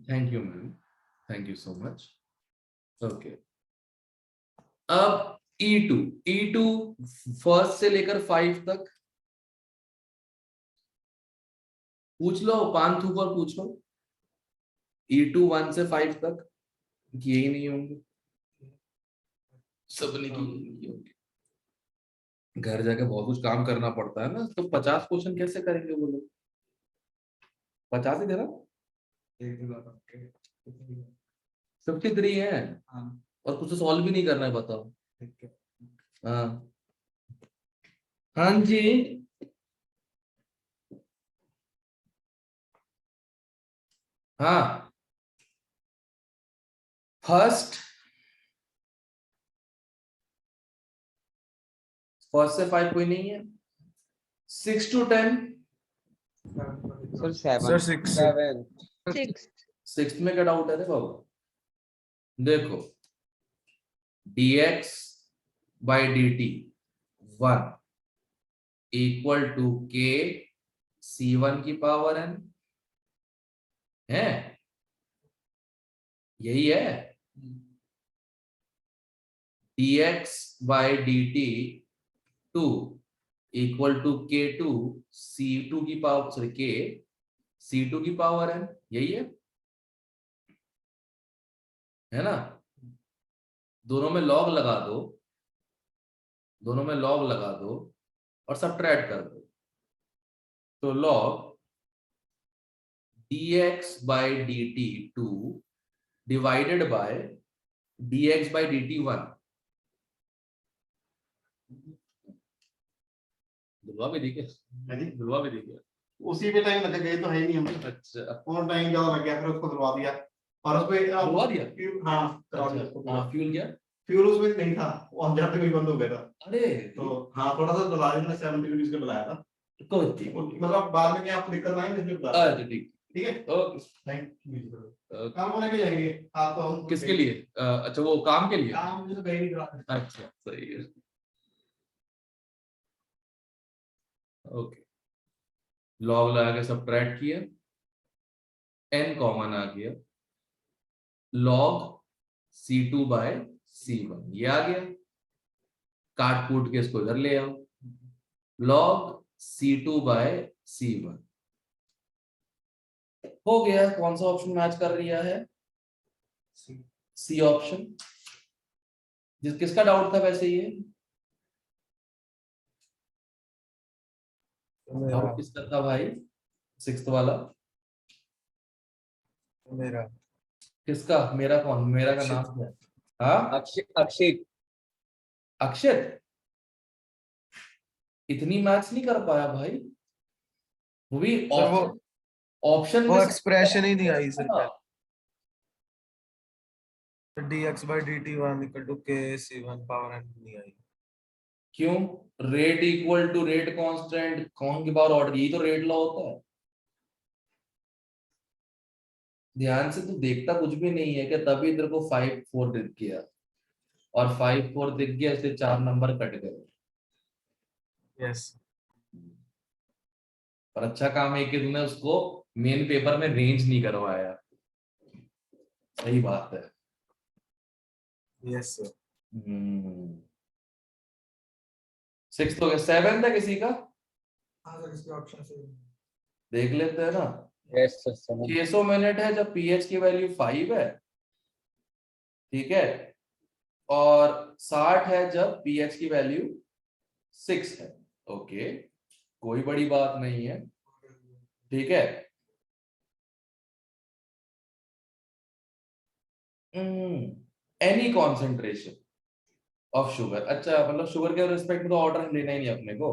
Thank you ma'am, thank you so much. Okay, अब E2, E2 first से लेकर 5 तक पूछ लो, पान थूक और पूछ लो। E2 1 से 5 तक किए ही नहीं होंगे, सबने किए होंगे। घर जाके बहुत कुछ काम करना पड़ता है ना, तो 50 क्वेश्चन कैसे करेंगे वो लोग? 50 ही देना, 53 है। और कुछ तो सॉल्व भी नहीं करना है, बताओ। हाँ हाँ जी, हाँ फर्स्ट फर्स्ट से 5 कोई नहीं है। 6 to 10, सर 7 सर 6 7 6 सिक्स में क्या डाउट है रे बाबू? देखो, dx by dt 1 equal to k c1 की पावर n है, यही है। dx by dt 2 equal to k2 c2 की पावर, सॉरी k c2 की पावर n, यही है ना? दोनों में लॉग लगा दो, दोनों में लॉग लगा दो और सबट्रैक्ट कर दो, तो log dx by dt 2 divided by dx by dt 1। दुलवा भी दिखे, दुलवा भी दिखे। उसी पे टाइम लग गए तो है ही नहीं हम। अच्छा, और टाइम ज्यादा लग गया, फिर उसको दिलवा दिया और उस पे दिलवा दिया? हाँ करवा दिया अच्छा, उसको। हाँ फ्यूल क्या? फ्यूल उसमें नहीं था, वो हम जाते हुए बंद हो गया था। अरे तो हाँ थोड़ा सा दला देना, 70 रुपीज का बुलाया था। कोई नहीं, मतलब बाद में क्या आपको दिक्कत ना आए इसलिए बता रहा हूँ। अच्छा ठीक, ठीक है, ओके। Thank you. काम होने के जाएंगे आप तो हम किसके लिए? अच्छा वो काम के लिए। काम मुझे तो कहीं नहीं करा। अच्छा सही है, ओके। लॉग लगा के सबट्रैक्ट किया, n कॉमन आ गया, log c2 बाय c1 ये आ गया, काट कूट के इसको इधर ले आओ, log c2 बाय c1 हो गया। कौन सा ऑप्शन मैच कर रहा है? C option. किसका डाउट था वैसे ये? डाउट किसका था भाई? 6th वाला मेरा किसका? मेरा कौन? मेरा का नाम क्या है? हाँ अक्षित अक्षत, इतनी मैथ्स नहीं कर पाया भाई, वो भी सर वो ऑप्शन वो में एक्सप्रेशन ही नहीं आई सर हाँ। पहले dx by dt 1 equal to k c1 power n नहीं आई। क्यों? Rate equal to rate constant, कौन की पावर ऑर्डर, यही तो रेट लॉ होता है। ध्यान से तू देखता कुछ भी नहीं है कि तभी तेरे को 5 4 दिख गया, और 5 4 दिख गया इसलिए 4 नंबर कट गए। यस पर अच्छा काम है कि तूने उसको मेन पेपर में रेंज नहीं करवाया, सही बात है। Yes sir. 6 हो गया, 7 था किसी का? हाँ सर इसके ऑप्शन से देख लेते हैं ना। यस सर समझ 600 मिनट है जब पीएच की वैल्यू 5 है, ठीक है, और 60 है जब पीएच की वैल्यू 6 है। ओके, कोई बड़ी बात नहीं है, ठीक है। एनी कॉन्सेंट्रेशन ऑफ शुगर, अच्छा मतलब शुगर के रिस्पेक्ट में तो ऑर्डर लेना ही नहीं अपने को।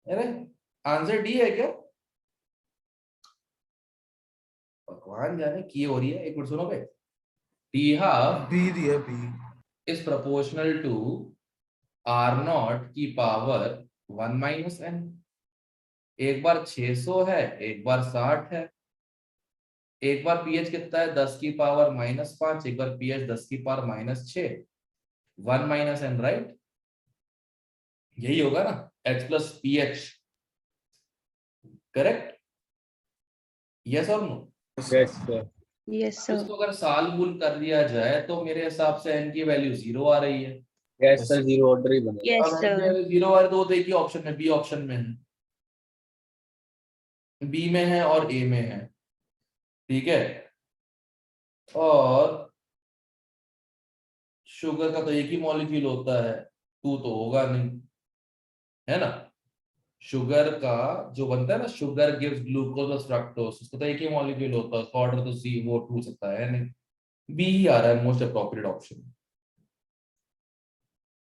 अरे आंसर डी है क्या? भगवान जाने की हो रही है, एक मिनट सुनोगे? टी हाफ बी दिया B. Is proportional to R naught की पावर 1 माइनस एन। एक बार 600 है, एक बार 60 है, एक बार पीएच कितना है 10 की पावर -5, एक बार पीएच 10 की पावर -6, 1 माइनस एन, राइट? यही होगा ना, H plus pH, correct? Yes और no? Yes, sir. Yes, sir. इसको अगर साल कर दिया जाए तो मेरे हिसाब से n की वैल्यू 0 आ रही है। Yes, sir. Zero order ही बनेगा. Yes, अब n की sir. वैल्यू 0 आ रही है तो वो तो एक ही ऑप्शन में, बी ऑप्शन में है, बी में है और ए में है, ठीक है। और शुगर का तो एक ही मॉलिक्यूल होता है, 2 तो होगा नहीं, है ना। शुगर का जो बनता है ना, शुगर गिव्स ग्लूकोज और फ्रक्टोज, उसका तो एक ही मॉलिक्यूल होता है, उसका ऑर्डर तो सी वो 2 सकता है नहीं, बी ही आ रहा है मोस्ट अप्रोप्रिएट ऑप्शन,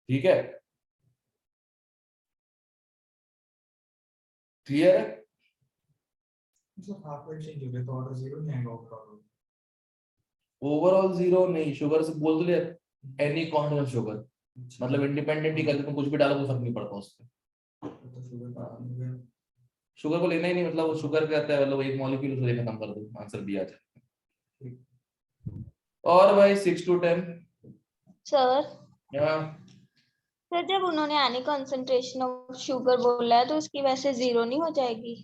ठीक है। क्लियर है? मतलब हाफ वेट चेंज हो गया तो ऑर्डर 0 नहीं आएगा ओवरऑल। ओवरऑल 0 नहीं, शुगर से बोल दो एनी कांस्टेंट शुगर, मतलब इंडिपेंडेंट ही करके तुम कुछ भी डालो तो फर्क नहीं पड़ता उससे। तो शुगर का हो गया। शुगर को लेना ही नहीं, मतलब वो शुगर कहता है, मतलब एक मॉलिक्यूल उसको खत्म कर दो, आंसर बी आ जाए। और भाई 6 to 10 सर यहाँ सर जब उन्होंने एनी कंसंट्रेशन ऑफ शुगर बोला है तो उसकी वैसे 0 नहीं हो जाएगी?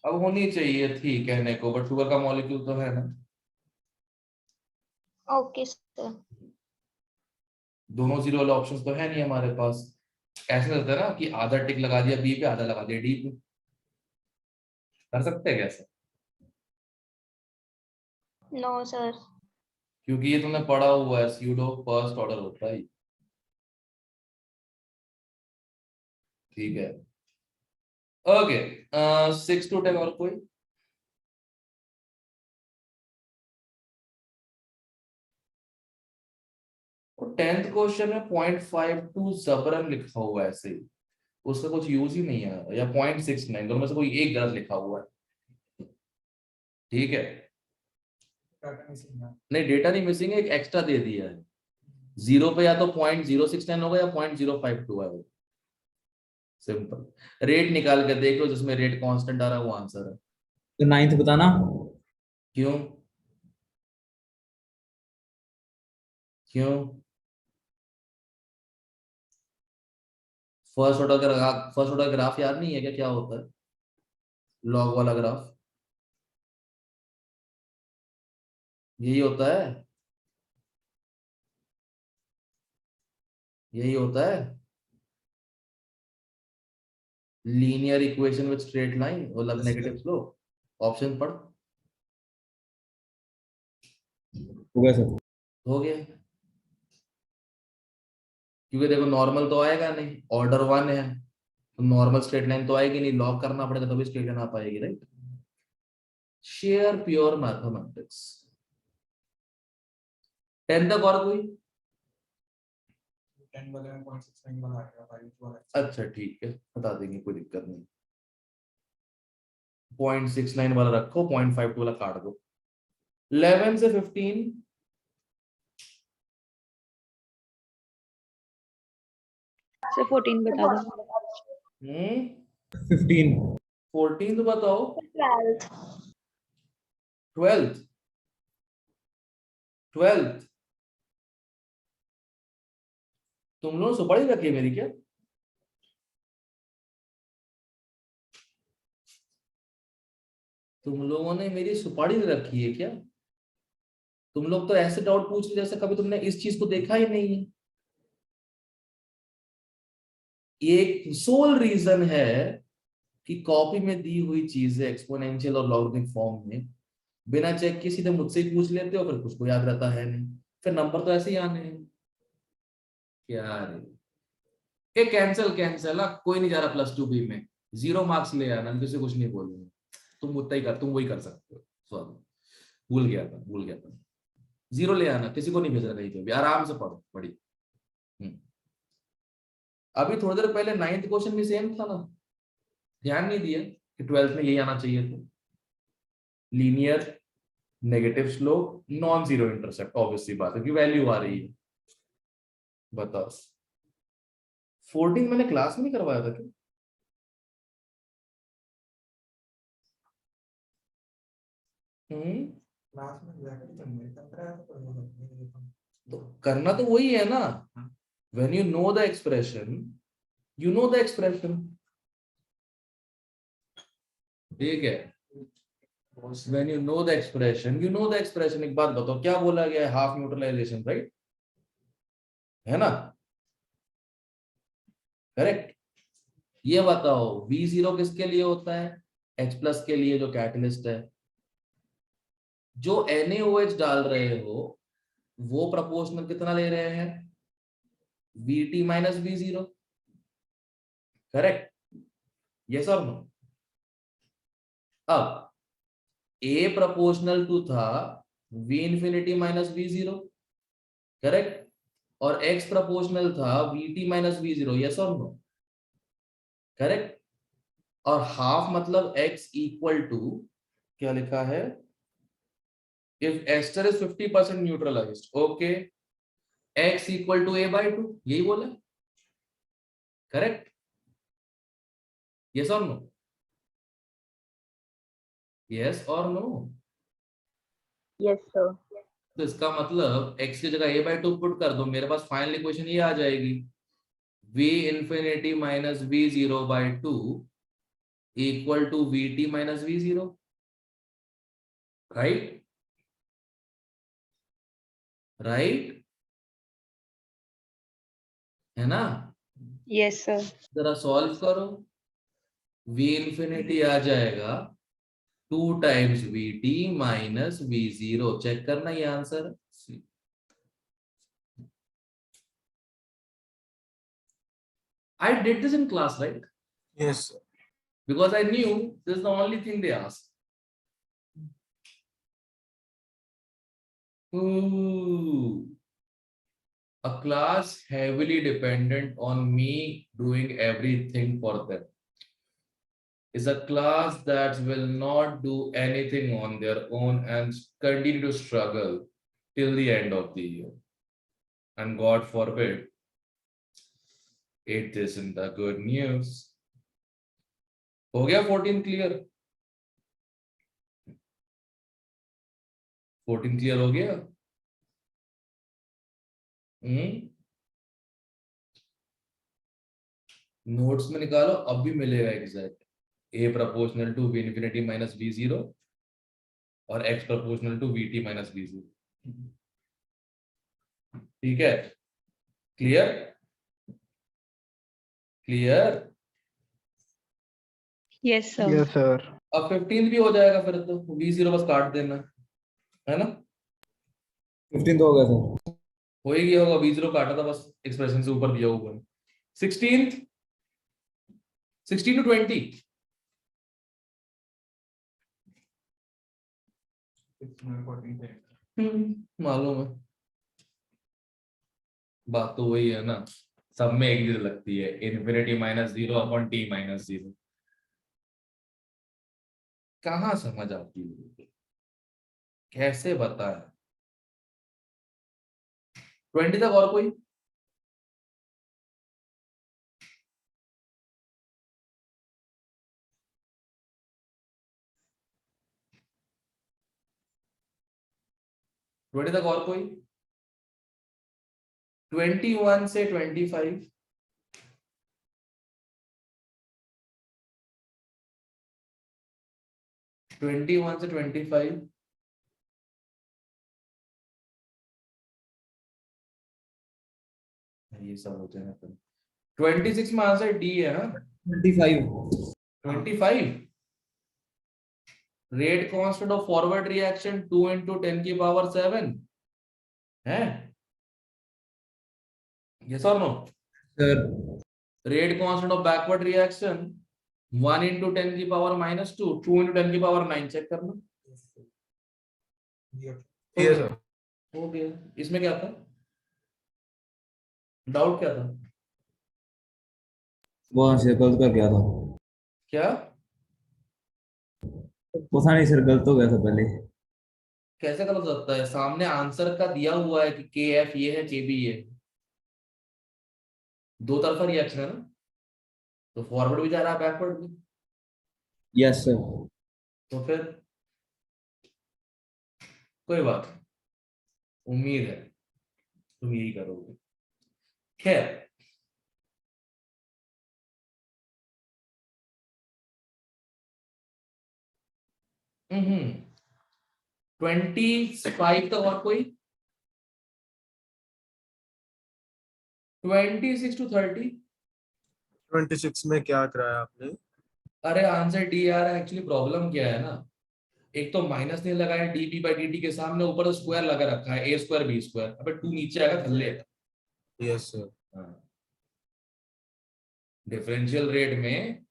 अब होनी चाहिए थी कहने को, बट शुगर का मॉलिक्यूल तो है ना। Okay sir. दोनों 0 वाले ऑप्शंस तो है नहीं हमारे पास। ऐसे होता है ना कि आधा टिक लगा दिया बी पे, आधा लगा दिया डी पे, कर सकते हैं कैसे? No sir. क्योंकि ये तुमने पढ़ा हुआ है, स्यूडो फर्स्ट ऑर्डर होता है, ठीक है। ओके 6 to 10 और कोई? और 10th क्वेश्चन में 0.52 जबरन लिखा हुआ है, ऐसे ही उसका कुछ यूज ही नहीं है, या 0.69, दोनों में से कोई एक गलत लिखा हुआ है, ठीक है। डाटा मिसिंग है। नहीं डेटा नहीं मिसिंग है, एक एक्स्ट्रा दे दिया है 0 पे, या तो 0.069 होगा या 0.052 है, सिंपल। रेट निकाल के देख लो, जिसमें रेट कांस्टेंट आ रहा है वो आंसर है। तो 9th बताना। क्यों क्यों? फर्स्ट ऑर्डर ग्राफ याद नहीं है क्या, क्या होता है लॉग वाला ग्राफ? यही होता है, यही होता है linear equation with straight line और नेगेटिव स्लोप। ऑप्शन पढ़। हो गया सर। हो गया, क्योंकि देखो नॉर्मल तो आएगा नहीं, ऑर्डर 1 है तो नॉर्मल स्ट्रेट लाइन तो आएगी नहीं, लॉग करना पड़ेगा तभी स्ट्रेट लाइन आ पाएगी, राइट। Share pure mathematics. 10 तक और कोई? 10 वाले में 0.69 वाला आएगा, 5 वाला। अच्छा ठीक है, बता देंगे, कोई दिक्कत नहीं। 0.69 वाला रखो, 0.52 वाला काट दो। 11 से 15 सर 14 बता दो। 15। 14 तो बताओ। 12th। 12th 12th तुम लोग सुपारी रखी है मेरी क्या? तुम लोगों ने मेरी सुपारी रखी है क्या? तुम लोग तो ऐसे डाउट पूछ रहे जैसे कभी तुमने इस चीज को देखा ही नहीं है। एक सोल रीजन है कि कॉपी में दी हुई चीजें एक्सपोनेंशियल और लॉगरिथमिक फॉर्म में बिना चेक किए सीधे मुझसे ही पूछ लेते हो, फिर कुछ को याद रहता है नहीं, फिर नंबर तो ऐसे ही आने हैं। क्या रे, कैंसिल कैंसिल, कोई नहीं जा रहा +2 बी में, 0 मार्क्स ले आना, किसी कुछ नहीं बोलूंगा, तुम उतना ही कर, तुम वही कर सकते हो। सॉरी, भूल गया था 0 ले आना, किसी को नहीं भेजना कहीं पे भी, आराम से पढ़ो बड़ी। अभी थोड़ी देर पहले 9th क्वेश्चन भी सेम था ना, ध्यान नहीं दिया कि 12th में यही आना चाहिए था, linear negative slope non zero intercept, obviously बात है कि वैल्यू आ रही है। बताओ 14 मैंने क्लास में नहीं करवाया था क्या? क्लास में एग्जैक्टली तो नहीं करता है, तो तो करना तो वही है ना, when you know the expression you know the expression, ठीक है। When you know the expression, you know the expression. एक बात बताओ, क्या बोला गया है? Half neutralization, right? है ना? करेक्ट. ये बताओ V0 किसके लिए होता है? H प्लस के लिए, जो कैटलिस्ट है. जो NaOH डाल रहे हो वो प्रोपोर्शनल कितना ले रहे हैं? Vt minus V0. Correct. Yes और नो? अब A प्रोपोर्शनल टू था V infinity minus V0. Correct. और X प्रोपोर्शनल था Vt माइनस V0. यस और नो? करेक्ट. और हाफ मतलब X इक्वल टू, क्या लिखा है? If ester is 50% neutralized, okay, X equal to A/2, यही बोला. करेक्ट. यस और नो? यस और नो? Yes sir. तो इसका मतलब x की जगह A/2 पुट कर दो, मेरे पास फाइनल इक्वेशन ये आ जाएगी. V infinity minus V0/2 equal to Vt minus V0. Right? Right है ना? Yes sir. जरा सॉल्व करो. V इंफिनिटी आ जाएगा 2 times Vt minus V0. Check करना ये answer. I did this in class, right? Yes, sir. Because I knew this is the only thing they asked. Ooh. A class heavily dependent on me doing everything for them is a class that will not do anything on their own and continue to struggle till the end of the year. And God forbid, it isn't the good news. हो गया 14 clear? 14 clear हो गया? Notes में निकालो, अब भी मिलेगा exact. A proportional to V infinity minus V0 और X proportional to Vt minus V0. ठीक है? Clear? Clear? Yes sir. Yes, sir. अब 15 भी हो जाएगा फिर तो. V0 बस काट देना, है ना? 15 तो हो गया सर. हो ही गया होगा. V0 काटा था बस, एक्सप्रेशन से ऊपर दिया हुआ. 16 to 20. मालूम है. बात तो वही है ना, सब में एक चीज लगती है, infinity minus 0 upon T minus 0. कहाँ समझ आती है? कैसे बताएं? 20 तक और कोई? ट्वेंटी तक और कोई? 21 से 25. ट्वेंटी वन से 25. ये सब होते हैं. 26 में आंसर डी है ना? 25. 25. Rate constant of forward reaction 2 into 10 की पावर 7 है. यस और no? Sir rate constant of backward reaction 1 into 10 की पावर -2, 2 into 10 की पावर 9. चेक करना. Yes, sir. हो गया. इसमें क्या था? डाउट क्या था? वो सर्कल का क्या था? क्या? पता नहीं सर, गलत हो गया था पहले. कैसे गलत हो सकता है? सामने आंसर का दिया हुआ है कि KF ये है, KB ये. दो तरफा रिएक्शन है ना, तो फॉरवर्ड भी जा रहा है, बैकवर्ड भी. Yes sir. तो फिर कोई बात नहीं. उम्मीद है तुम यही करोगे. खैर, 25 तो और कोई 26 to 30। 26 में क्या कराया आपने? अरे आंसर डी आ रहा है। एक्चुअली प्रॉब्लम क्या है ना, एक तो माइनस नहीं लगाया d b by d t के सामने, ऊपर तो स्क्वायर लगा रखा है ए स्क्वायर बी स्क्वायर। अबे 2 नीचे आएगा थल्ले। Yes sir. डिफरेंशियल रेट में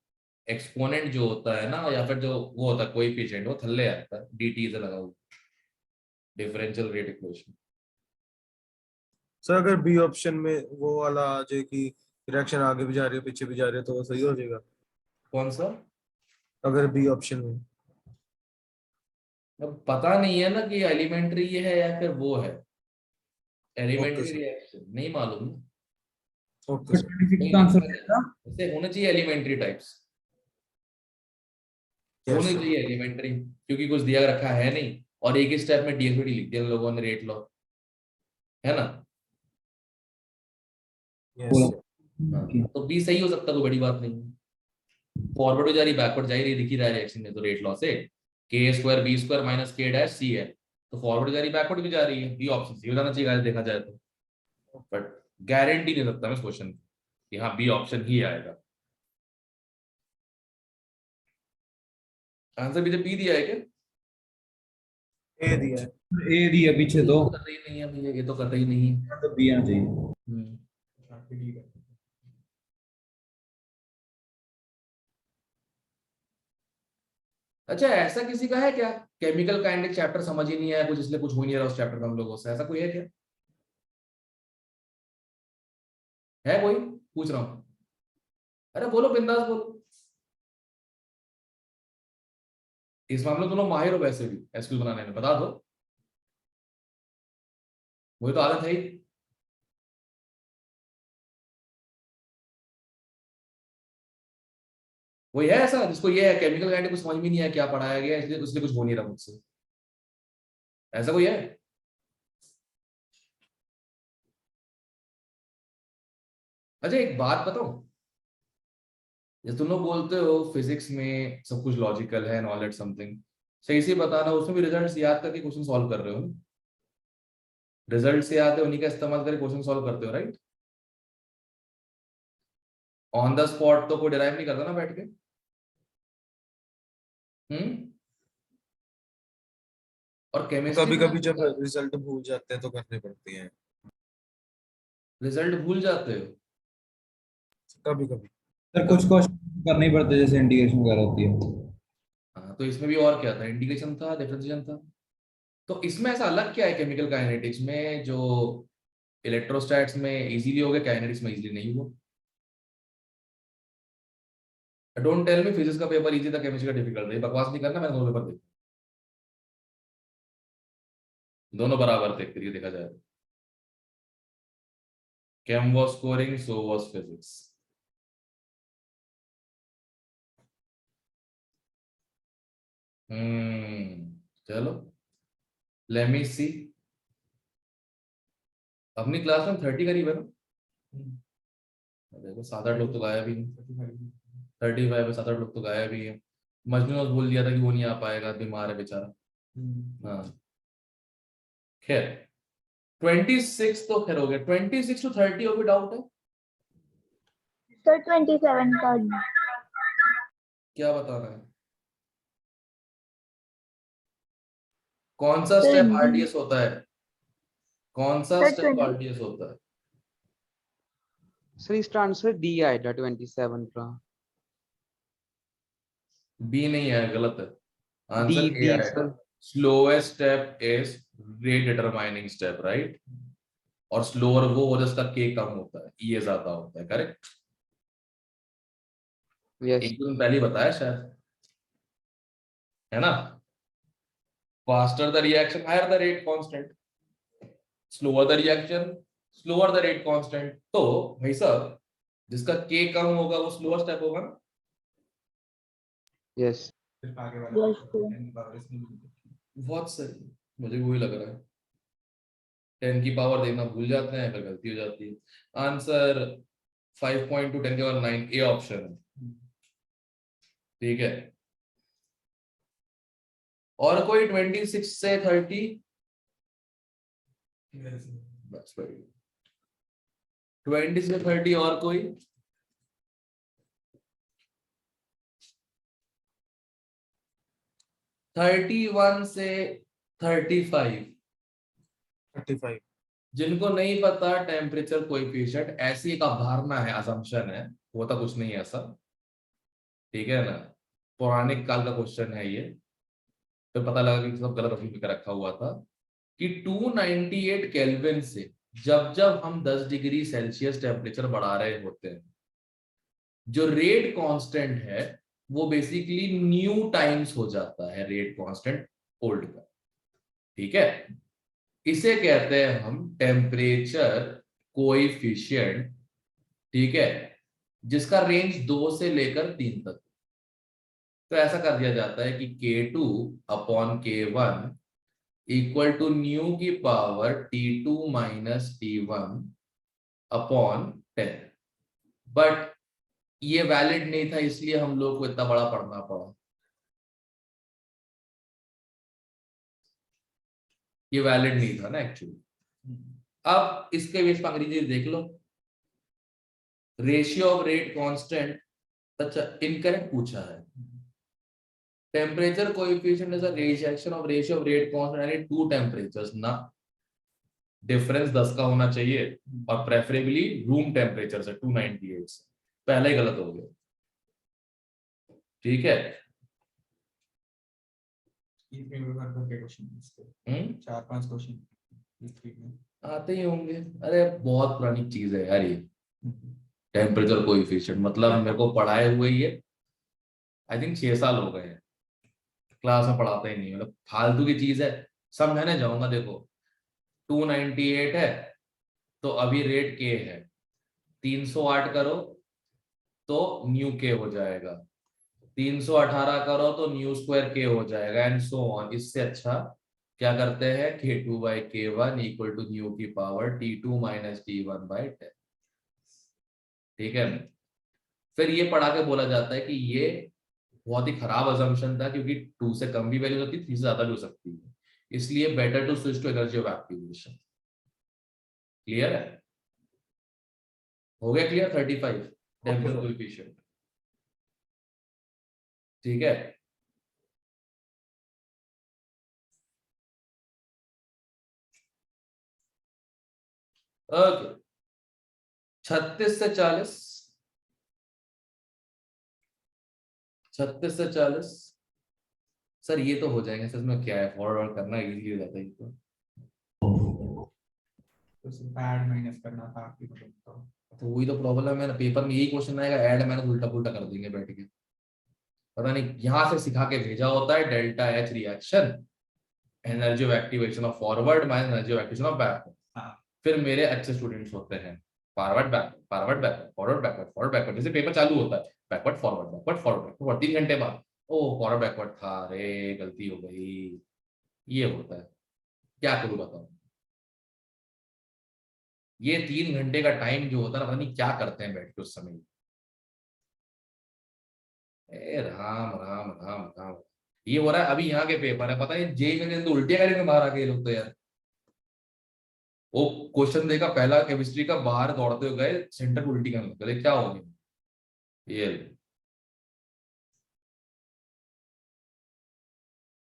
एक्सपोनेंट जो होता है ना, या फिर जो वो होता है कोएफिशिएंट, वो थल्ले आता है dt से लगा हुआ। Differential rate equation. सर अगर बी ऑप्शन में वो वाला आ जाए कि रिएक्शन आगे भी जा रही है पीछे भी जा रही है तो वो सही हो जाएगा? कौन सा? अगर बी ऑप्शन में अब पता नहीं है ना कि एलिमेंट्री है या फिर वो है एलिमेंट्री sir. रिएक्शन, नहीं मालूम ना। Okay sir. 26 का आंसर क्या? ऐसे होने चाहिए एलिमेंट्री टाइप्स, होने चाहिए एलिमेंट्री, क्योंकि कुछ दिया रखा है नहीं और एक ही स्टेप में डीएफटी लिख दिया लोगों ने, रेट लॉ, है ना। यस हाँ, तो बी सही हो सकता, कोई बड़ी बात नहीं। फॉरवर्ड हो जा रही बैकवर्ड जा रही, दिख ही रहा है रिएक्शन में तो रेट लॉ से के स्क्वायर बी स्क्वायर माइनस के डैश सी है, तो फॉरवर्ड जा रही बैकवर्ड भी जा रही है। बी ऑप्शन सी हो जाना चाहिए देखा जाए तो, बट गारंटी नहीं सकता मैं इस क्वेश्चन की हाँ बी ऑप्शन ही आएगा। आंसर भी बी दिया है क्या? ए दिया है। ए दिया पीछे तो कतई नहीं है भैया, ये तो कतई नहीं है। तो बी आना चाहिए। अच्छा ऐसा किसी का है क्या केमिकल काइनेटिक्स चैप्टर समझ ही नहीं आया कुछ, इसलिए कुछ हो ही नहीं रहा उस चैप्टर में हम लोगों से, ऐसा कोई है क्या? है कोई? पूछ रहा हूँ। अरे बोलो बिंदास बोलो, इस मामले में दोनों माहिर हो वैसे भी एसक्यूज बनाने में, बता दो। वही तो आदत है ही। वही है ऐसा जिसको ये है केमिकल काइनेटिक्स कुछ समझ में नहीं आया क्या पढ़ाया गया, इसलिए उसलिए कुछ हो नहीं रहा मुझसे, ऐसा कोई है? अच्छा एक बात बताओ, जैसे तुम लोग बोलते हो फिजिक्स में सब कुछ लॉजिकल है, नॉलेज समथिंग, सही से बताना, उसमें भी रिजल्ट्स याद करके क्वेश्चन सॉल्व कर रहे हो? रिजल्ट से याद है उन्हीं का इस्तेमाल करके क्वेश्चन सॉल्व करते हो, राइट? ऑन द स्पॉट तो कोई डिराइव नहीं करता ना बैठ के। और केमिस्ट्री कभी कभी जब रिजल्ट भूल जाते हैं तो करने पड़ती हैं। रिजल्ट भूल जाते हो? कभी कभी सर कुछ क्वेश्चन करने ही पड़ते हैं, जैसे इंटीग्रेशन वगैरह होती है। हाँ तो इसमें भी और क्या था, इंटीग्रेशन था, डिफरेंशिएशन था। तो इसमें ऐसा अलग क्या है केमिकल काइनेटिक्स में जो इलेक्ट्रोस्टैट्स में इजीली हो गया, काइनेटिक्स में इजीली नहीं हुआ? डोंट टेल मी फिजिक्स का पेपर इजी था केमिस्ट्री का डिफिकल्ट है, बकवास नहीं करना। मैंने दोनों पेपर देखे, दोनों बराबर थे फिर देखा जाए। Chem was scoring, so was physics. चलो लेट मी सी। अपनी क्लास में 30 करीब है ना? देखो 7-8 लोग तो गायब ही हैं। 35 है, 7-8 लोग तो गायब ही है। मजनू ने बोल दिया था कि वो नहीं आ पाएगा, बीमार है बेचारा। हाँ खैर 26 तो खैर हो गया, 26 to 30 और भी डाउट है? सर 27 का क्या बताना है? कौन सा सर, स्टेप आरडीएस होता है? कौन सा सर, स्टेप 20 आरडीएस होता है? सर इसका आंसर डी आएगा 27 का। बी नहीं है, गलत है। डी आंसर ए डी आएगा। Sir. Slowest step is rate determining step, right? और स्लोअर वो हो जिसका के कम होता है, ई ज्यादा होता है, करेक्ट? यस एक दिन पहले ही बताया शायद, है ना? Faster the reaction higher the rate constant, slower the reaction slower the rate constant. तो भाई साहब जिसका के कम होगा वो स्लोअर स्टेप होगा ना? यस सिर्फ आगे वाला Yes, sir. बहुत सही, मुझे वही लग रहा है। 10 की पावर देखना भूल जाते हैं, फिर गलती हो जाती है। आंसर 5 to 10 की पावर 9 ए ऑप्शन है, ठीक है। और कोई 26 से 30? बस 20 से 30 और कोई? 31 से 35? 35। जिनको नहीं पता टेम्परेचर कोएफिशिएंट, ऐसी एक अवधारणा है, असम्पशन है, होता कुछ नहीं है ऐसा, ठीक है ना, पौराणिक काल का क्वेश्चन है ये, तो पता लगा कि सब गलत अभी कर रखा हुआ था कि 298 केल्विन से जब जब हम 10 डिग्री सेल्सियस टेम्परेचर बढ़ा रहे होते हैं, जो रेट कांस्टेंट है वो बेसिकली न्यू टाइम्स हो जाता है रेट कांस्टेंट ओल्ड का, ठीक है। इसे कहते हैं हम टेम्परेचर कोएफिशिएंट, ठीक है, जिसका रेंज 2 से लेकर 3 तक। तो ऐसा कर दिया जाता है कि K2 upon K1 equal to new की power T2 minus T1 upon 10। But ये वैलिड नहीं था, इसलिए हम लोग को इतना बड़ा पढ़ना पड़ा। ये वैलिड नहीं था ना एक्चुअली। अब इसके बेस पर अंग्रेजी देख लो, रेशियो ऑफ रेट कांस्टेंट, अच्छा इनकरेक्ट पूछा है। Temperature coefficient is a reaction of ratio of rate constant any two temperatures ना, डिफरेंस 10 का होना चाहिए और प्रेफरेबली रूम टेम्परेचर से 298 से, पहले ही गलत हो गया, ठीक है। चार पांच क्वेश्चन आते ही होंगे, अरे बहुत पुरानी चीज है यार ये टेम्परेचर कोएफिशिएंट, मतलब मेरे को पढ़ाए हुए ये आई थिंक 6 साल हो गए हैं, क्लास में पढ़ाते ही नहीं, मतलब फालतू की चीज है, समझाने जाऊंगा। देखो 298 है तो अभी रेट के है, 308 करो तो न्यू के हो जाएगा, 318 करो तो न्यू स्क्वायर के हो जाएगा, एंड सो ऑन। इससे अच्छा क्या करते हैं, K2 by K1 equal to new की power T2 minus T1 by 10, ठीक है। फिर ये पढ़ा के बोला जाता है कि ये बहुत ही खराब असम्पशन था, क्योंकि 2 से कम भी वैल्यू होती है, 3 से ज्यादा भी हो सकती है, इसलिए better to switch to energy of activation. Clear है? हो गया क्लियर? 35 टेम्परेचर कोएफिशिएंट, ठीक है। ओके 36 से 40, 36 से 40 सर ये तो हो जाएंगे सर, इसमें क्या है, फॉरवर्ड करना इजी हो जाता है तो सिर्फ ऐड माइनस करना था आपकी वही तो प्रॉब्लम है ना, पेपर में यही क्वेश्चन आएगा, ऐड माइनस उल्टा पुल्टा कर देंगे बैठ के, पता नहीं यहाँ से सिखा के भेजा होता है delta H reaction, energy of activation of forward minus energy of activation of backward. फिर मेरे अच्छे स्टूडेंट्स होते हैं forward backward, forward backward, forward backward, forward backward, जैसे पेपर चालू होता है backward forward, backward forward, forward, 3 घंटे बाद ओ फॉरवर्ड बैकवर्ड था, अरे गलती हो गई, ये होता है, क्या करूं बताओ। ये 3 घंटे का टाइम जो होता है ना, पता नहीं क्या करते हैं बैठ के उस समय। ए राम राम राम राम, ये हो रहा है अभी यहाँ के पेपर है, पता नहीं जेई में तो उल्टियां करेंगे बाहर आके ये लोग तो यार। वो क्वेश्चन देखा पहला केमिस्ट्री का, बाहर दौड़ते हुए गए, सेंटर को उल्टी करने लगे, क्या हो गया ये,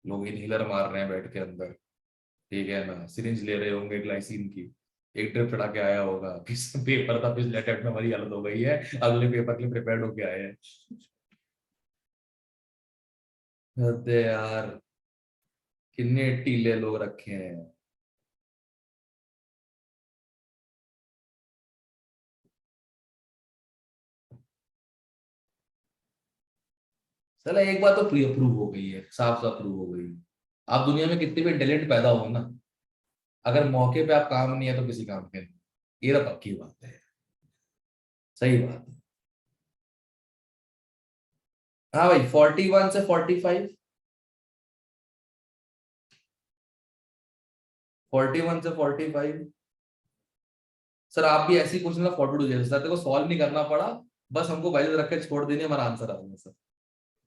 लोग इनहेलर मार रहे हैं बैठ के अंदर, ठीक है ना, सिरिंज ले रहे होंगे ग्लाइसिन की, एक ड्रिप चढ़ा के आया होगा, पेपर था पिछले अटेम्प्ट में, हमारी हालत हो गई है, अगले पेपर के लिए प्रिपेयर्ड होके आए हैं। अरे यार कितने टीले लोग रखे हैं। चलो एक बात तो प्री अप्रूव हो गई है, साफ साफ अप्रूव हो गई। आप दुनिया में कितने भी टैलेंट पैदा हो ना, अगर मौके पे आप काम नहीं है तो किसी काम के नहीं, ये तो पक्की बात है, सही बात है। हाँ भाई 41 से 45, 41 से 45 सर आप भी ऐसी क्वेश्चन का फोटो जैसे सर को सॉल्व नहीं करना पड़ा, बस हमको वैल्यू रख के छोड़ देनी, हमारा आंसर आ जाएगा सर,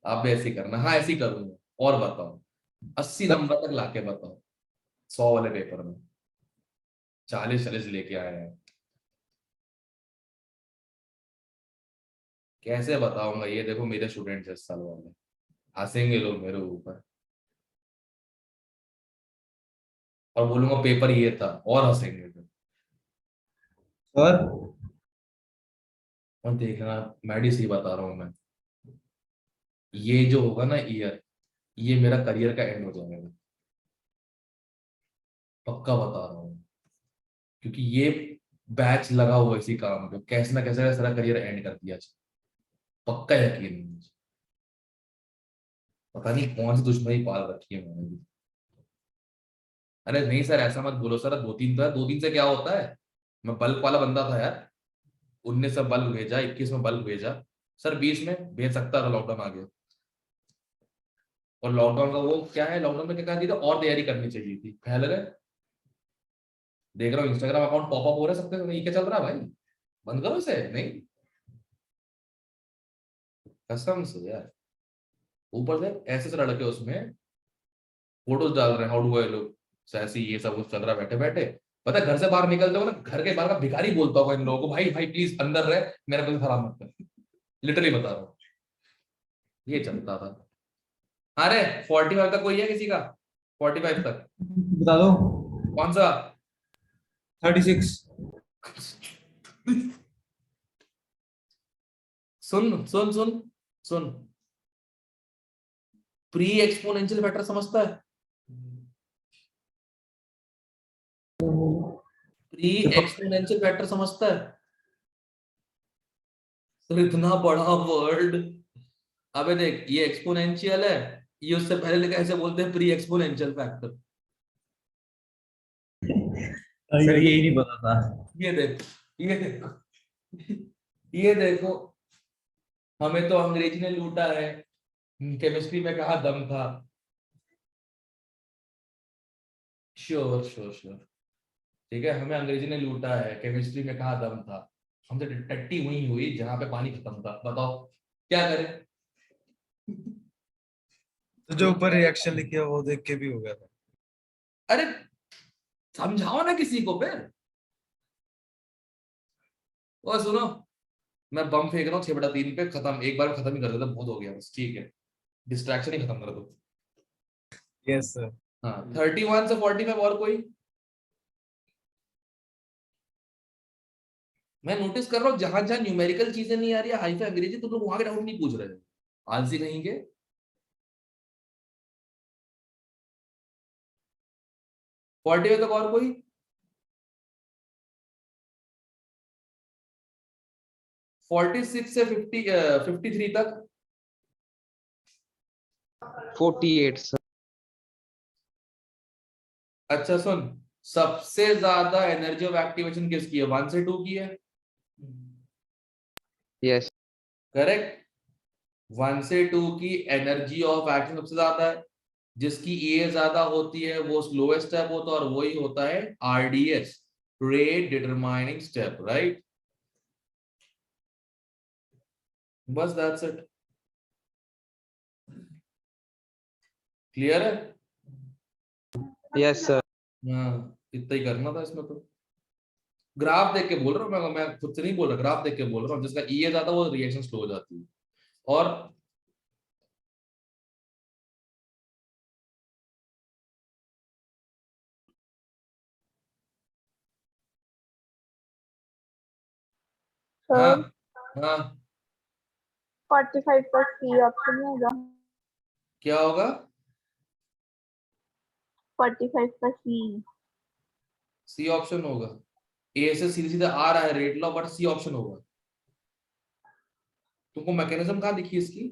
आप भी ऐसे ही करना। हाँ ऐसे ही करूंगा। और बताओ 80 नंबर तक लाके बताओ 100 वाले पेपर में। 40 लेके आए हैं, कैसे बताऊंगा? ये देखो मेरे स्टूडेंट्स इस साल वाले, हंसेंगे लोग मेरे ऊपर और बोलूंगा पेपर ये था और हंसेंगे फिर। सर और देखना मैडी सी बता रहा हूँ मैं, ये जो होगा ना ईयर, ये मेरा करियर का एंड हो जाएगा, पक्का बता रहा हूँ। क्योंकि ये बैच लगा हुआ इसी काम पे, कैसे ना कैसे सारा करियर एंड कर दिया, पक्का यकीन है मुझे। पता नहीं कौन सी दुश्मनी पाल रखी है मैंने भी। अरे नहीं सर ऐसा मत बोलो सर, 2-3 था, 2-3 से क्या होता है? मैं बल्क वाला बंदा था यार, 19 में बल्क भेजा, 21 में बल्क भेजा सर, 20 में भेज सकता था, लॉकडाउन आ गया। और लॉकडाउन का वो क्या है, लॉकडाउन में क्या कहा था, और तैयारी करनी चाहिए थी, फैल गए। देख रहा हूँ इंस्टाग्राम अकाउंट पॉपअप हो रहे सकते हैं, ये क्या चल रहा है भाई, बंद करो इसे। नहीं कसम से यार, ऊपर से ऐसे से लड़के उसमें फोटोज डाल रहे हैं, how do I look sassy, ये सब कुछ चल रहा है बैठे बैठे। पता है घर से बाहर निकलते हो ना, घर के बाहर का भिखारी बोलता होगा इन लोगों को, भाई भाई प्लीज अंदर रहे, मेरा बिल खराब मत कर। लिटरली बता रहा हूँ, ये चलता था। अरे 45 तक कोई है किसी का? 45 तक बता दो। कौन सा? 36। सुन सुन सुन सुन, प्री एक्सपोनेंशियल फैक्टर समझता है? प्री एक्सपोनेंशियल फैक्टर समझता है? तो इतना बड़ा वर्ड। अबे देख ये एक्सपोनेंशियल है, ये उससे पहले लिखा ऐसे बोलते हैं प्री एक्सपोनेंशियल फैक्टर। सर यही नहीं पता था। ये देखो, ये देखो, ये देखो, हमें तो अंग्रेजी ने लूटा है, केमिस्ट्री में कहा दम था। श्योर श्योर श्योर, ठीक है, हमें अंग्रेजी ने लूटा है, केमिस्ट्री में कहा दम था। हमसे टट्टी वही हुई जहां पे पानी खत्म था, बताओ क्या करें? तो जो ऊपर रिएक्शन लिखी है वो देख के भी हो गया था। अरे समझाओ ना किसी को फिर। वो सुनो, मैं बम फेंक रहा हूँ 6/3 पे, खत्म, एक बार में खत्म ही कर देता, बहुत हो गया बस, ठीक है, डिस्ट्रैक्शन ही खत्म कर दो। Yes sir. हाँ 31 से 45 और कोई? मैं नोटिस कर रहा हूँ जहां जहां न्यूमेरिकल चीजें नहीं आ रही है, हाईफाई अंग्रेजी, तुम लोग वहां के डाउट नहीं पूछ रहे, आलसी कहेंगे। फोर्टी में तक और कोई? 46 से 53 तक? 48 सर। अच्छा सुन, सबसे ज्यादा एनर्जी ऑफ एक्टिवेशन किसकी है? 1 से 2 की है, यस। करेक्ट। 1 से 2 की एनर्जी ऑफ एक्शन सबसे ज्यादा है, जिसकी ए ज्यादा होती है वो स्लोएस्ट स्टेप होता है, और वही होता है RDS, rate determining step, right? बस दैट्स इट, क्लियर है? Yes sir. हाँ इतना ही करना था इसमें तो। ग्राफ देख के बोल रहा हूँ मैं खुद से नहीं बोल रहा, ग्राफ देख के बोल रहा हूँ, जिसका ई ज्यादा वो रिएक्शन स्लो हो जाती है। और हाँ हाँ 45 का सी ऑप्शन में होगा। क्या होगा? 45 का सी। सी ऑप्शन होगा, ए से सीधे सीधे आ रहा है rate law, but C option होगा। तुमको मैकेनिज्म कहाँ दिखी इसकी?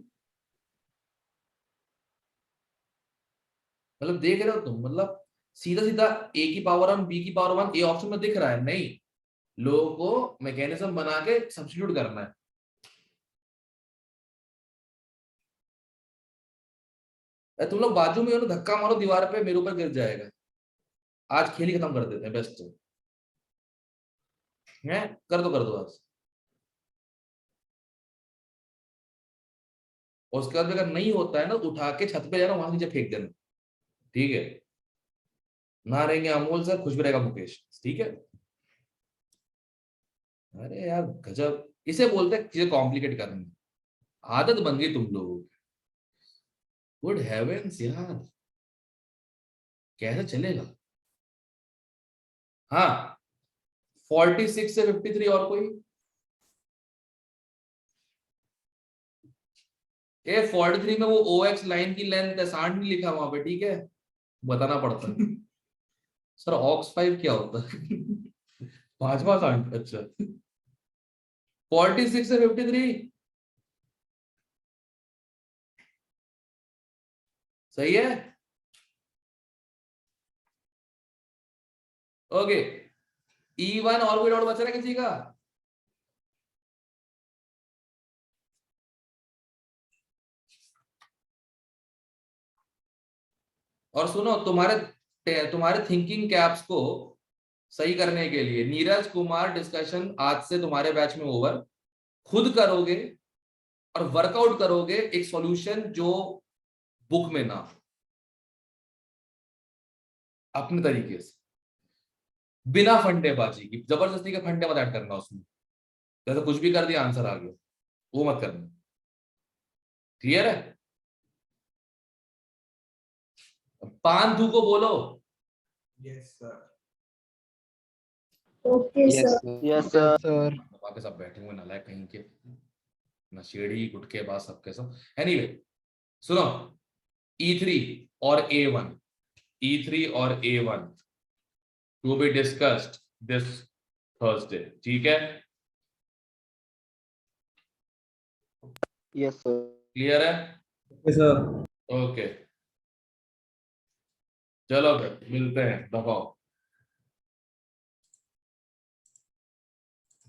मतलब देख रहे हो तुम, मतलब सीधा सीधा ए की पावर 1 बी की पावर 1 ए ऑप्शन में दिख रहा है? नहीं, लोगों को मैकेनिज्म बना के सब्स्टिट्यूट करना है। तुम लोग बाजू में हो ना, धक्का मारो दीवार पे, मेरे ऊपर गिर जाएगा। आज खेल ही खत्म कर देते हैं, बेस्ट है, कर दो आज। और उसके बाद अगर नहीं होता है ना, उठा के छत पे जाना, वहां नीचे फेंक देना। ठीक है, ना रहेंगे अमोल सर, खुश भी रहेगा मुकेश, ठीक है। अरे यार गजब, इसे बोलते हैं चीजें कॉम्प्लिकेट करनी, आदत बन गई तुम लोगों की। गुड हेवेंस यार, कैसे चलेगा। हाँ 46 से 53 और कोई? ए 43 में वो OX लाइन की लेंथ है, 60 नहीं लिखा वहां पे, ठीक है, बताना पड़ता है। सर ऑक्स 5 क्या होता है? पांचवा सांड, अच्छा। 46 से 53 सही है। ओके, E1 और कोई डाउट बचा है किसी का? और सुनो, तुम्हारे थिंकिंग कैप्स को सही करने के लिए नीरज कुमार डिस्कशन आज से तुम्हारे बैच में ओवर, खुद करोगे और वर्कआउट करोगे एक सॉल्यूशन जो बुक में ना हो, अपने तरीके से, बिना फंडेबाजी की, जबरदस्ती के फंडे मत ऐड करना उसमें, जैसे कुछ भी कर दिया आंसर आ गया, वो मत करना। क्लियर है? पांथू को बोलो। Yes, sir. Yes, sir. Yes, sir. बाकी सब बैठे हुए नालायक कहीं के, नशेड़ी गुटके बाज सबके सब। एनीवे सुनो, E3 और A1, E3 और A1 to be discussed this Thursday, ठीक है? Yes, sir. क्लियर है? Okay sir. ओके, चलो फिर मिलते हैं, दबाओ।